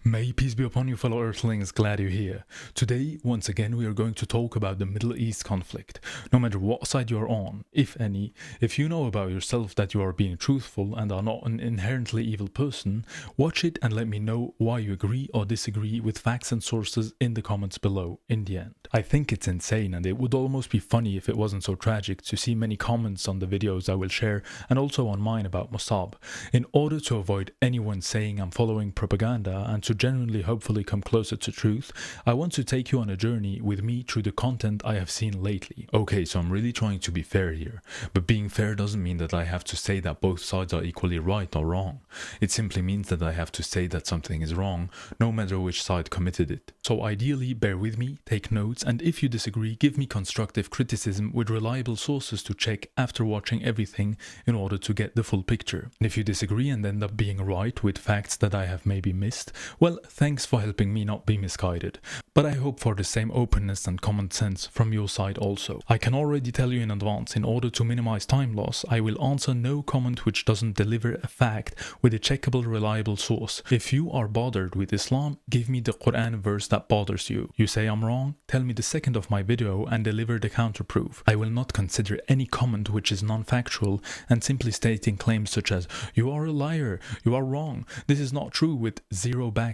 May peace be upon you, fellow Earthlings, glad you're here. Today, once again, we are going to talk about the Middle East conflict. No matter what side you're on, if any, if you know about yourself that you are being truthful and are not an inherently evil person, watch it and let me know why you agree or disagree with facts and sources in the comments below in the end. I think it's insane, and it would almost be funny if it wasn't so tragic to see many comments on the videos I will share and also on mine about Mossab. In order to avoid anyone saying I'm following propaganda and to genuinely hopefully come closer to truth, I want to take you on a journey with me through the content I have seen lately. Okay, so I'm really trying to be fair here, but being fair doesn't mean that I have to say that both sides are equally right or wrong. It simply means that I have to say that something is wrong, no matter which side committed it. So ideally, bear with me, take notes, and if you disagree, give me constructive criticism with reliable sources to check after watching everything in order to get the full picture. And if you disagree and end up being right with facts that I have maybe missed, well, thanks for helping me not be misguided. But I hope for the same openness and common sense from your side also. I can already tell you in advance, in order to minimize time loss, I will answer no comment which doesn't deliver a fact with a checkable, reliable source. If you are bothered with Islam, give me the Quran verse that bothers you. You say I'm wrong? Tell me the second of my video and deliver the counterproof. I will not consider any comment which is non-factual and simply stating claims such as "you are a liar, you are wrong, this is not true" with zero backing.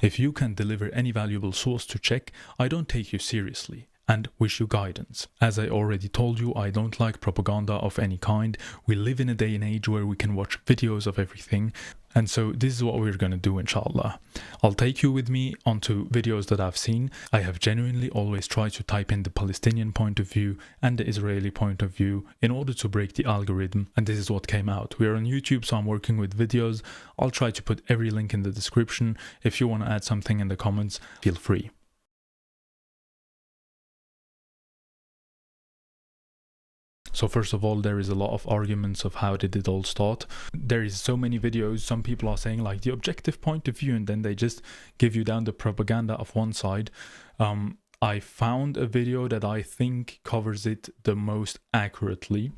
If you can deliver any valuable source to check, I don't take you seriously and wish you guidance. As I already told you, I don't like propaganda of any kind. We live in a day and age where we can watch videos of everything, and so this is what we're gonna do, inshallah. I'll take you with me onto videos that I've seen. I have genuinely always tried to type in the Palestinian point of view and the Israeli point of view in order to break the algorithm, and this is what came out. We're on YouTube, so I'm working with videos. I'll try to put every link in the description. If you want to add something in the comments, feel free. So first of all, there is a lot of arguments of how did it all start. There is so many videos. Some people are saying like the objective point of view, and then they just give you down the propaganda of one side. I found a video that I think covers it the most accurately,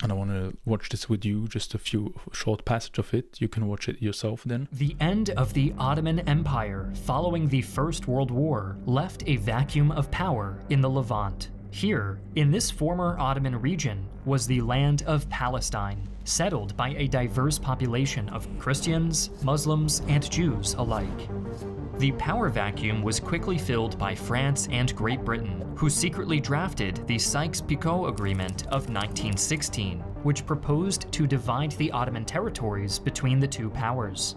and I want to watch this with you, just a few short passage of it. You can watch it yourself then. The end of the Ottoman Empire following the First World War left a vacuum of power in the Levant. Here, in this former Ottoman region, was the land of Palestine, settled by a diverse population of Christians, Muslims, and Jews alike. The power vacuum was quickly filled by France and Great Britain, who secretly drafted the Sykes-Picot Agreement of 1916, which proposed to divide the Ottoman territories between the two powers.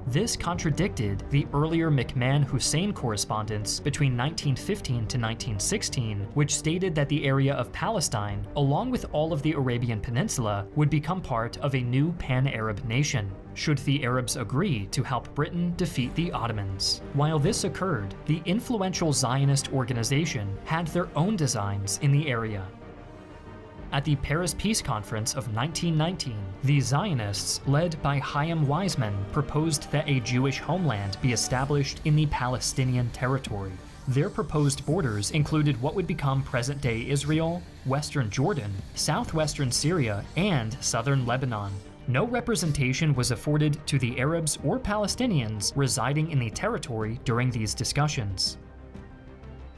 This contradicted the earlier McMahon-Hussein correspondence between 1915 to 1916, which stated that the area of Palestine, along with all of the Arabian Peninsula, would become part of a new pan-Arab nation, should the Arabs agree to help Britain defeat the Ottomans. While this occurred, the influential Zionist organization had their own designs in the area. At the Paris Peace Conference of 1919, the Zionists, led by Chaim Weizmann, proposed that a Jewish homeland be established in the Palestinian territory. Their proposed borders included what would become present-day Israel, western Jordan, southwestern Syria, and southern Lebanon. No representation was afforded to the Arabs or Palestinians residing in the territory during these discussions.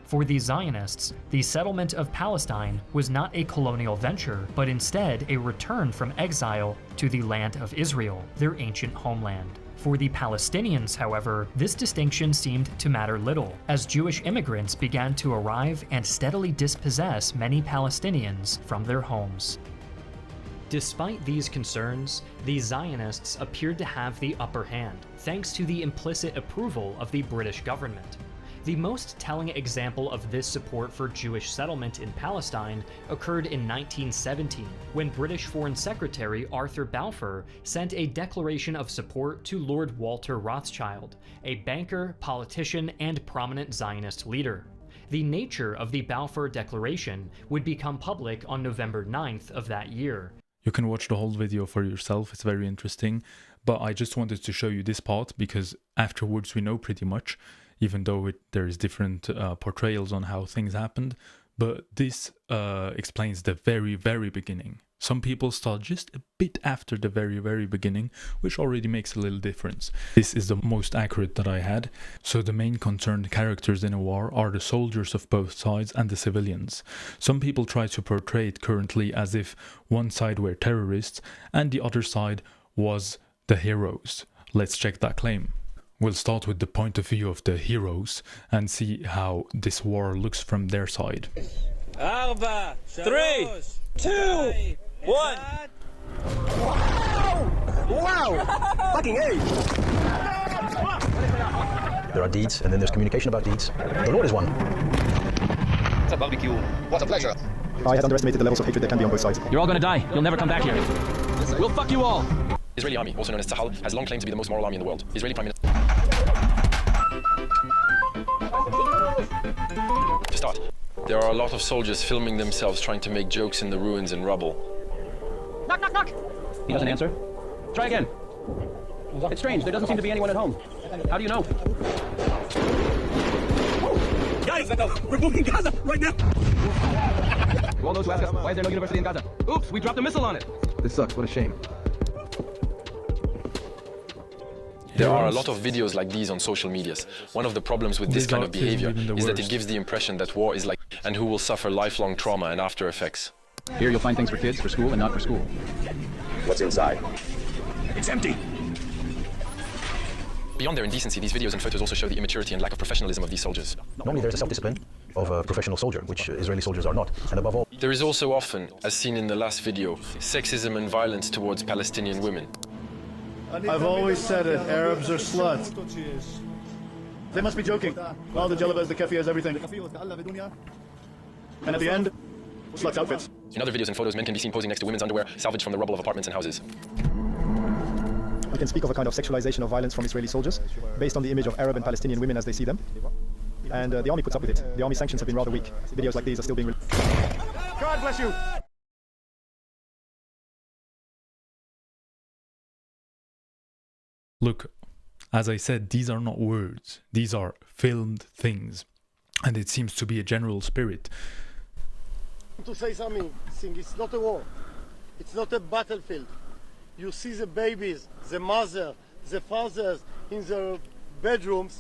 For the Zionists, the settlement of Palestine was not a colonial venture, but instead a return from exile to the land of Israel, their ancient homeland. For the Palestinians, however, this distinction seemed to matter little, as Jewish immigrants began to arrive and steadily dispossess many Palestinians from their homes. Despite these concerns, the Zionists appeared to have the upper hand, thanks to the implicit approval of the British government. The most telling example of this support for Jewish settlement in Palestine occurred in 1917, when British Foreign Secretary Arthur Balfour sent a declaration of support to Lord Walter Rothschild, a banker, politician, and prominent Zionist leader. The nature of the Balfour Declaration would become public on November 9th of that year. You can watch the whole video for yourself, it's very interesting, but I just wanted to show you this part because afterwards we know pretty much, even though there is different portrayals on how things happened, but this explains the very, very beginning. Some people start just a bit after the very beginning, which already makes a little difference. This is the most accurate that I had. So the main concerned characters in a war are the soldiers of both sides and the civilians. Some people try to portray it currently as if one side were terrorists and the other side was the heroes. Let's check that claim. We'll start with the point of view of the heroes and see how this war looks from their side. 4, 3, 2, 1. Wow! Fucking A! There are deeds, and then there's communication about deeds. The Lord is one. It's a barbecue. What a pleasure. I had underestimated the levels of hatred there can be on both sides. You're all gonna die. You'll never come back here. We'll fuck you all. Israeli army, also known as Tzahal, has long claimed to be the most moral army in the world. Israeli Prime Minister. To start, there are a lot of soldiers filming themselves trying to make jokes in the ruins and rubble. Knock, knock, knock. He doesn't answer. Try again. It's strange. There doesn't seem to be anyone at home. How do you know? Guys, we're bombing Gaza right now. To all those who ask us, why is there no university in Gaza? Oops, we dropped a missile on it. This sucks, what a shame. There are a lot of videos like these on social medias. One of the problems with this kind of behavior is that it gives the impression that war is like, and who will suffer lifelong trauma and after effects. Here you'll find things for kids, for school, and not for school. What's inside? It's empty. Beyond their indecency, these videos and photos also show the immaturity and lack of professionalism of these soldiers. Normally there's a self-discipline of a professional soldier, which Israeli soldiers are not. And above all, There is also often, as seen in the last video, sexism and violence towards Palestinian women. I've always said it, Arabs are sluts. They must be joking. All the jalabas, the keffiyahs, everything. And at the end, sluts outfits. In other videos and photos, men can be seen posing next to women's underwear, salvaged from the rubble of apartments and houses. we can speak of a kind of sexualization of violence from Israeli soldiers, based on the image of Arab and Palestinian women as they see them. And the army puts up with it. The army sanctions have been rather weak. Videos like these are still being released. God bless you! Look, as I said, these are not words. These are filmed things. And it seems to be a general spirit. To say something, it's not a war. It's not a battlefield. You see the babies, the mother, the fathers in their bedrooms,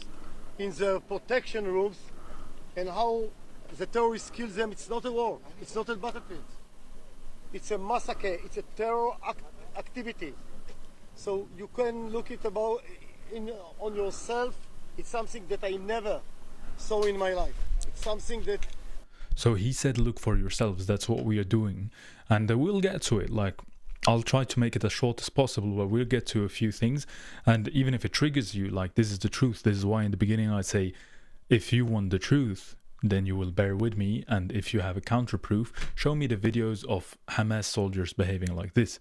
in their protection rooms, and how the terrorists kill them. It's not a war. It's not a battlefield. It's a massacre. It's a terror activity. So you can look it about on yourself. It's something that I never saw in my life. It's something that. So he said, look for yourselves. That's what we are doing. And we'll get to it. Like, I'll try to make it as short as possible, but we'll get to a few things. And even if it triggers you, like, this is the truth. This is why in the beginning I say, if you want the truth, then you will bear with me. And if you have a counterproof, show me the videos of Hamas soldiers behaving like this.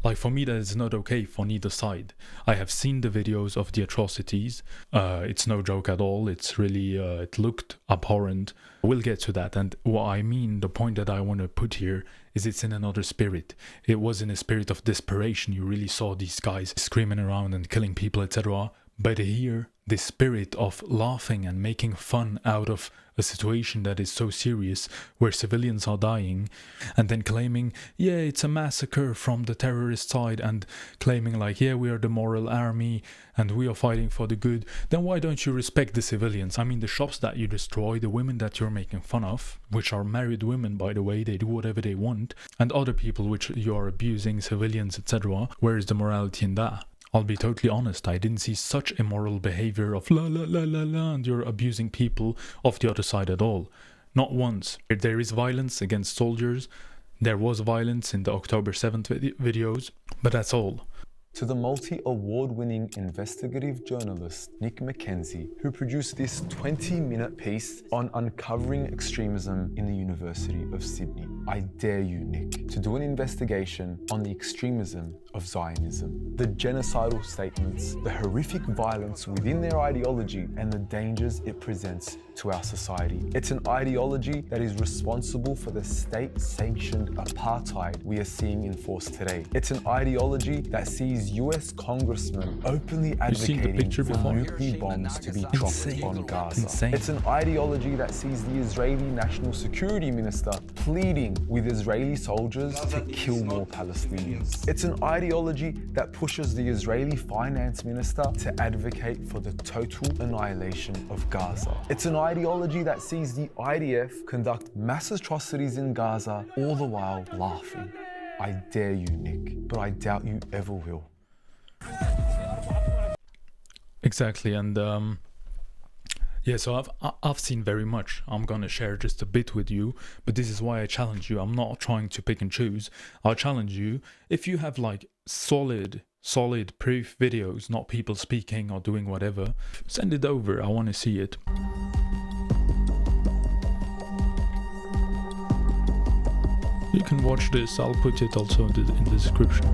Like, for me, that is not okay for neither side. I have seen the videos of the atrocities. It's no joke at all. It's really, it looked abhorrent. We'll get to that. And what I mean, the point that I want to put here is it's in another spirit. It was in a spirit of desperation. You really saw these guys screaming around and killing people, etc. But here, this spirit of laughing and making fun out of a situation that is so serious, where civilians are dying, and then claiming, yeah, it's a massacre from the terrorist side, and claiming like, yeah, we are the moral army and we are fighting for the good, then why don't you respect the civilians? I mean, the shops that you destroy, the women that you're making fun of, which are married women, by the way, they do whatever they want, and other people which you are abusing, civilians, etc. Where is the morality in that? I'll be totally honest, I didn't see such immoral behavior of la la la la la and you're abusing people of the other side at all. Not once. There is violence against soldiers. There was violence in the October 7th videos, but that's all. To the multi-award-winning investigative journalist Nick McKenzie, who produced this 20-minute piece on uncovering extremism in the University of Sydney. I dare you, Nick, to do an investigation on the extremism of Zionism, the genocidal statements, the horrific violence within their ideology, and the dangers it presents to our society. It's an ideology that is responsible for the state-sanctioned apartheid we are seeing enforced today. It's an ideology that sees sees US congressmen openly advocating for nuclear bombs to be dropped on Gaza. It's an ideology that sees the Israeli National Security Minister pleading with Israeli soldiers to kill more Palestinians. It's an ideology that pushes the Israeli finance minister to advocate for the total annihilation of Gaza. It's an ideology that sees the IDF conduct mass atrocities in Gaza, all the while laughing. I dare you, Nick, but I doubt you ever will. Exactly, and yeah, so I've seen very much. I'm gonna share just a bit with you, but this is why I challenge you. I'm not trying to pick and choose. I'll challenge you if you have like solid proof videos, not people speaking or doing whatever. Send it over. I want to see it. You can watch this. I'll put it also in the description.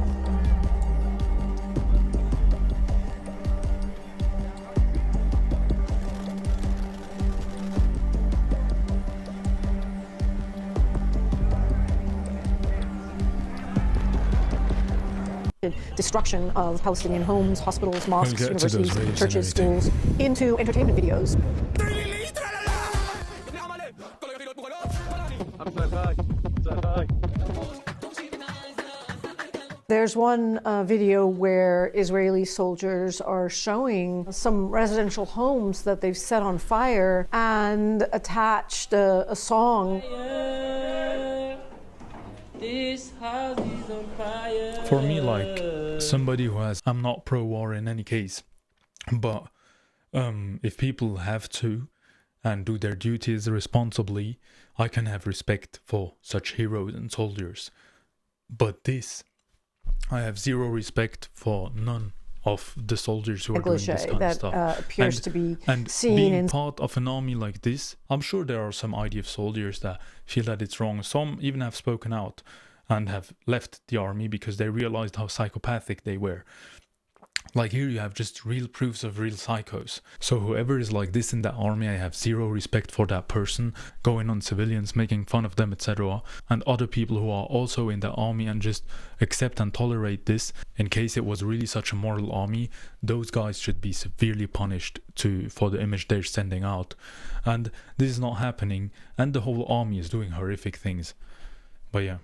Destruction of Palestinian homes, hospitals, mosques, universities, churches, schools, into entertainment videos. There's one video where Israeli soldiers are showing some residential homes that they've set on fire and attached a song. This house is on fire. For me, like somebody who has, I'm not pro-war in any case, but if people have to and do their duties responsibly, I can have respect for such heroes and soldiers. But this, I have zero respect for none of the soldiers who are doing this kind of stuff. Appears to be and seen being in part of an army like this, I'm sure there are some IDF soldiers that feel that it's wrong. Some even have spoken out and have left the army because they realized how psychopathic they were. Like here you have just real proofs of real psychos. So whoever is like this in that army, I have zero respect for that person, going on civilians, making fun of them, etc. And other people who are also in the army and just accept and tolerate this, in case it was really such a moral army, those guys should be severely punished for the image they're sending out. And this is not happening, and the whole army is doing horrific things. But yeah.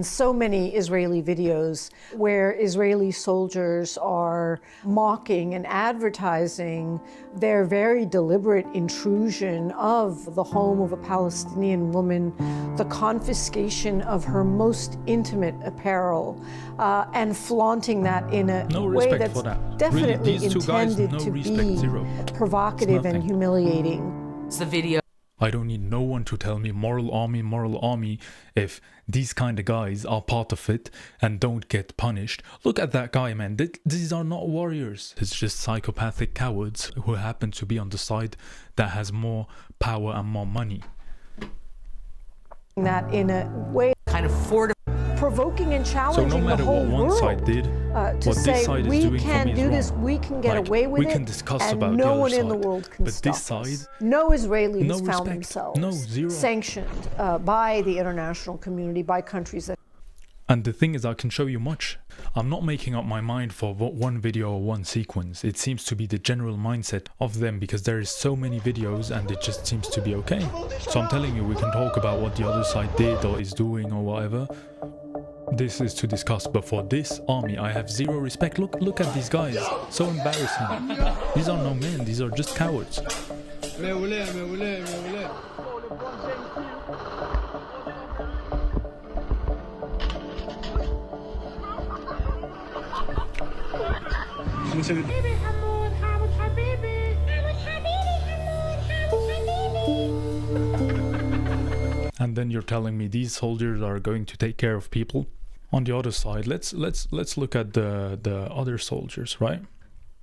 so many Israeli videos where Israeli soldiers are mocking and advertising their very deliberate intrusion of the home of a Palestinian woman, the confiscation of her most intimate apparel, and flaunting that in a way that's definitely intended to be provocative and humiliating. It's the video. I don't need no one to tell me moral army, if these kind of guys are part of it and don't get punished. Look at that guy, man. These are not warriors. It's just psychopathic cowards who happen to be on the side that has more power and more money. That in a way kind of provoking and challenging the whole world. So no matter what one side did, to what say this side we is doing can for me do is this, wrong. we can get away with we it, can discuss and about no the one other in the side. world can But stop this side, us. No Israelis no found respect, themselves sanctioned by the international community, by countries that. And the thing is, I can show you much. I'm not making up my mind for one video or one sequence. It seems to be the general mindset of them because there is so many videos and it just seems to be okay. So I'm telling you, we can talk about what the other side did or is doing or whatever. This is to discuss, but for this army, I have zero respect. Look at these guys. So embarrassing. These are no men, these are just cowards. And then you're telling me these soldiers are going to take care of people? On the other side, let's look at the other soldiers, right?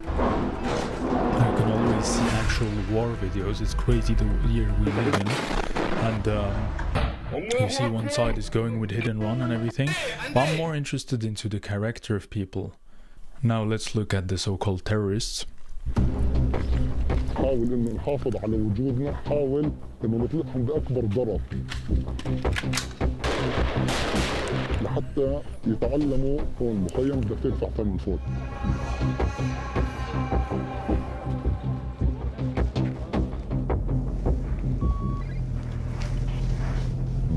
You can always see actual war videos. It's crazy the year we live in, and you see one side is going with hit and run and everything. But I'm more interested into the character of people. Now let's look at the so-called terrorists. حاول إن نحافظ على وجودنا، حاول إنه نطلقهم بأكبر ضرر. لحتى يتعلموا هون مخيم بدك تدفع ثمن فوت.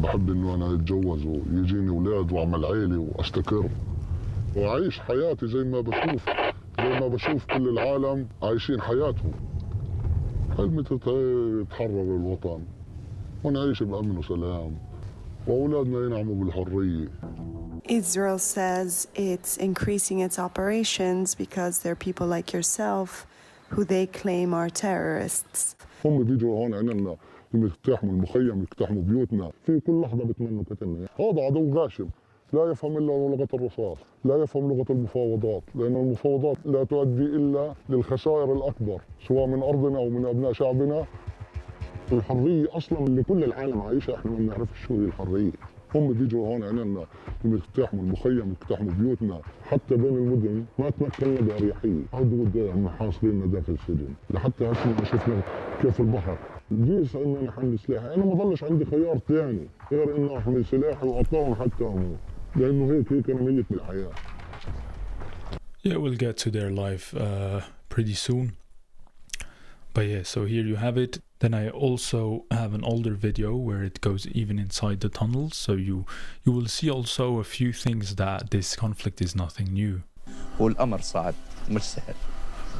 بحب انه انا اتجوز ويجيني اولاد واعمل عيله واستقر واعيش حياتي زي ما بشوف كل العالم عايشين حياتهم. حلمي يتحرر الوطن ونعيش بأمن وسلام وأولادنا ينعموا بالحرية. Israel says it's increasing its operations because there are people like yourself who they claim are terrorists. هم بيجوا هون عنا يقتحموا المخيم، يقتحموا بيوتنا، في كل لحظة بتمنوا قتلنا. هذا عدو غاشم لا يفهم إلا لغة الرصاص، لا يفهم لغة المفاوضات، لأن المفاوضات لا تؤدي إلا للخسائر الأكبر سواء من أرضنا أو من أبناء شعبنا. الحرية أصلاً اللي كل العالم عايشها إحنا ما بنعرفش شو هي الحرية. هم بيجوا هون عنا يقتحموا المخيم، يقتحموا بيوتنا، حتى بين المدن ما تمكننا بأريحية. حدود محاصريننا داخل السجن، لحتى هسه شفنا كيف البحر. جيس إن أنا أحمل سلاحي، أنا ما ضلش عندي خيار ثاني غير إنه أحمل سلاحي وأقاوم حتى أموت، لأنه هيك أنا ميت بالحياة. Yeah, we'll get to their life pretty soon. But yeah, so here you have it. Then I also have an older video where it goes even inside the tunnels, so you will see also a few things that this conflict is nothing new. والأمر صعب مش سهل.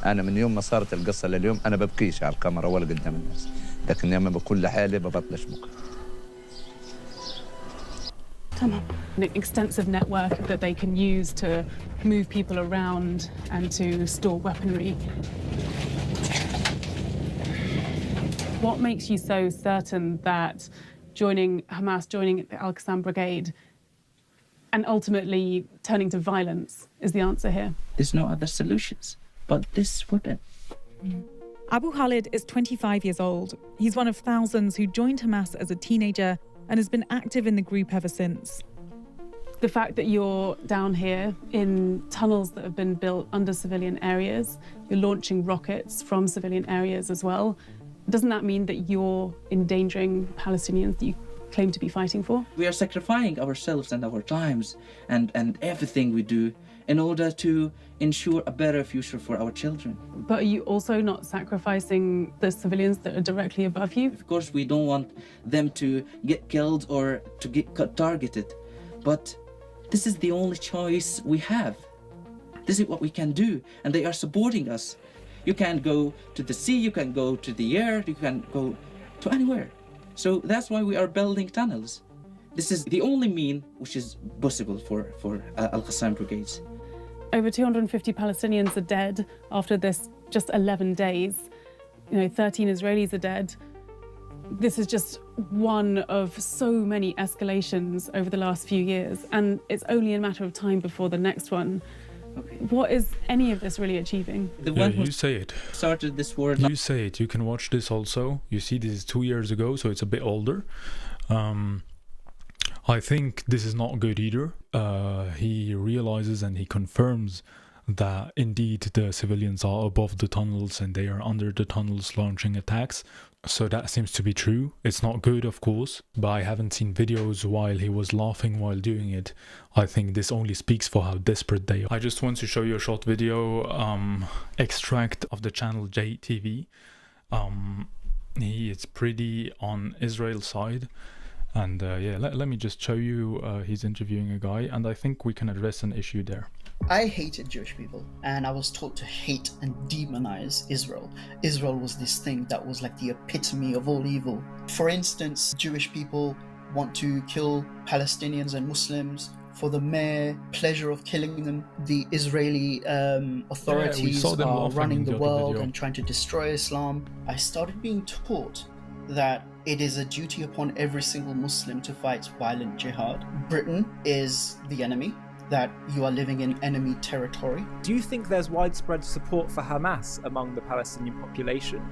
أنا من يوم ما صارت القصة لليوم أنا ببكيش على الكاميرا ولا قدام الناس، لكن لما بكون لحالي ببطلش بكى. An extensive network that they can use to move people around and to store weaponry. What makes you so certain that joining Hamas, joining the Al-Qassam Brigade, and ultimately turning to violence is the answer here? There's no other solutions but this weapon. Abu Khalid is 25 years old. He's one of thousands who joined Hamas as a teenager and has been active in the group ever since. The fact that you're down here in tunnels that have been built under civilian areas, you're launching rockets from civilian areas as well, doesn't that mean that you're endangering Palestinians that you claim to be fighting for? We are sacrificing ourselves and our times and everything we do in order to ensure a better future for our children. But are you also not sacrificing the civilians that are directly above you? Of course, we don't want them to get killed or to get targeted, but this is the only choice we have. This is what we can do, and they are supporting us. You can go to the sea, you can go to the air, you can go to anywhere. So that's why we are building tunnels. This is the only mean which is possible for Al-Qassam brigades. Over 250 Palestinians are dead after this just 11 days. 13 Israelis are dead. This is just one of so many escalations over the last few years, and it's only a matter of time before the next one. Okay. What is any of this really achieving? You say it. Started this war. You say it. You can watch this also. You see, this is 2 years ago, so it's a bit older. I think this is not good either. He realizes and he confirms that indeed the civilians are above the tunnels and they are under the tunnels launching attacks. So that seems to be true. It's not good, of course, but I haven't seen videos while he was laughing while doing it. I think this only speaks for how desperate they are. I just want to show you a short video extract of the channel JTV. He is pretty on Israel's side. And yeah, let me just show you, he's interviewing a guy, and I think we can address an issue there. I hated Jewish people, and I was taught to hate and demonize Israel. Israel was this thing that was like the epitome of all evil. For instance, Jewish people want to kill Palestinians and Muslims for the mere pleasure of killing them. The Israeli authorities are running the world and trying to destroy Islam. I started being taught that it is a duty upon every single Muslim to fight violent jihad. Britain is the enemy, that you are living in enemy territory. Do you think there's widespread support for Hamas among the Palestinian population?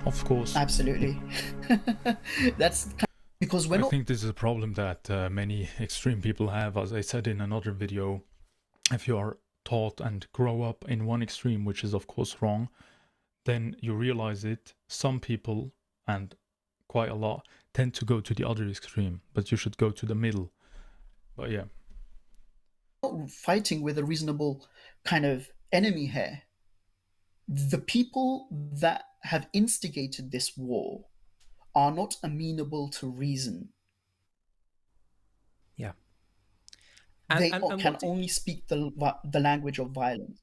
Of course. Absolutely. That's because I think this is a problem that many extreme people have. As I said in another video, if you are taught and grow up in one extreme, which is of course wrong, then you realize it. Some people, and quite a lot, tend to go to the other extreme, but you should go to the middle. But yeah. Not fighting with a reasonable kind of enemy here. The people that have instigated this war are not amenable to reason. Yeah. They can only speak the language of violence.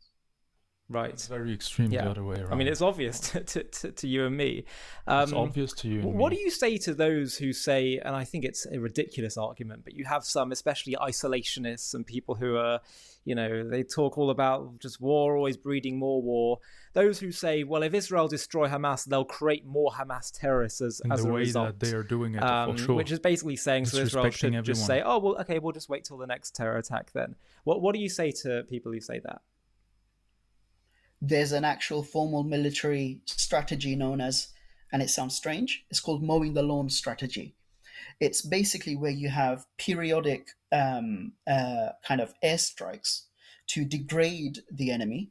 Right. It's very extreme the other way around. I mean, it's obvious to you and me. It's obvious to you and what me. do you say to those who say, and I think it's a ridiculous argument, but you have some, especially isolationists and people who are, they talk all about just war, always breeding more war. Those who say, well, if Israel destroy Hamas, they'll create more Hamas terrorists as a result. In the way that they are doing it, for sure. Which is basically saying, so Israel should just say, oh, well, okay, we'll just wait till the next terror attack then. What do you say to people who say that? There's an actual formal military strategy known as, and it sounds strange, it's called mowing the lawn strategy. It's basically where you have periodic kind of airstrikes to degrade the enemy,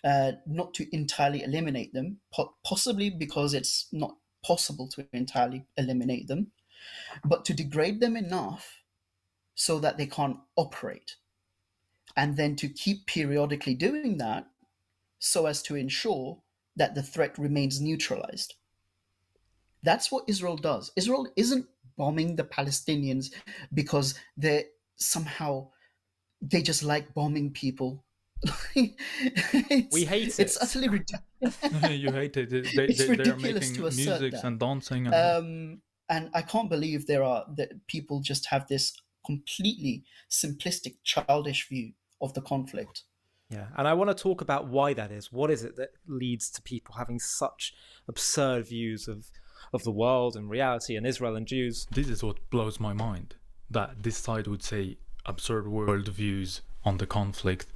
not to entirely eliminate them, possibly because it's not possible to entirely eliminate them, but to degrade them enough so that they can't operate. And then to keep periodically doing that so as to ensure that the threat remains neutralized. That's what Israel does. Israel isn't bombing the Palestinians because they just like bombing people. We hate it. It's utterly ridiculous. You hate it. It's ridiculous to making music and dancing. And I can't believe that people just have this completely simplistic, childish view of the conflict. Yeah, and I want to talk about why that is. What is it that leads to people having such absurd views of the world and reality and Israel and Jews? This is what blows my mind, that this side would say absurd world views on the conflict.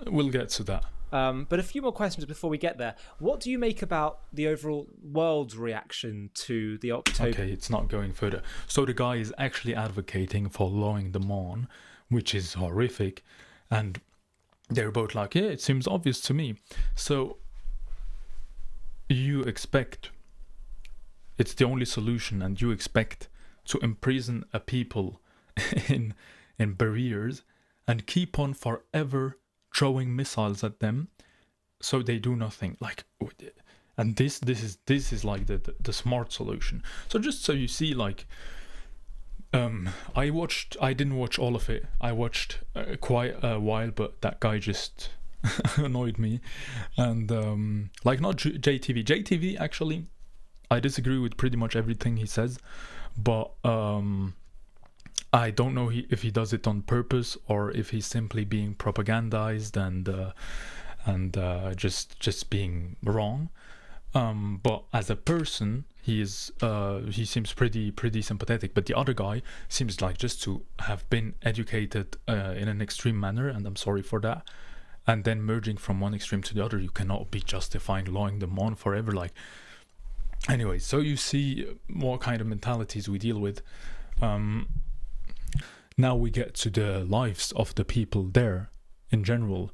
We'll get to that. But a few more questions before we get there. What do you make about the overall world's reaction to the October? Okay, it's not going further. So the guy is actually advocating for lowering them on, which is horrific, and they're both like, yeah, it seems obvious to me. So you expect it's the only solution, and you expect to imprison a people in barriers and keep on forever throwing missiles at them so they do nothing. Like, and this is like the smart solution. So just so you see, like, I didn't watch all of it. I watched quite a while, but that guy just annoyed me. And like, not JTV. JTV, actually, I disagree with pretty much everything he says, but I don't know if he does it on purpose or if he's simply being propagandized and just being wrong. But as a person, he seems pretty sympathetic. But the other guy seems like just to have been educated in an extreme manner, and I'm sorry for that. And then merging from one extreme to the other, you cannot be justifying lowering them on forever. Like, anyway, so you see what kind of mentalities we deal with. Now we get to the lives of the people there in general.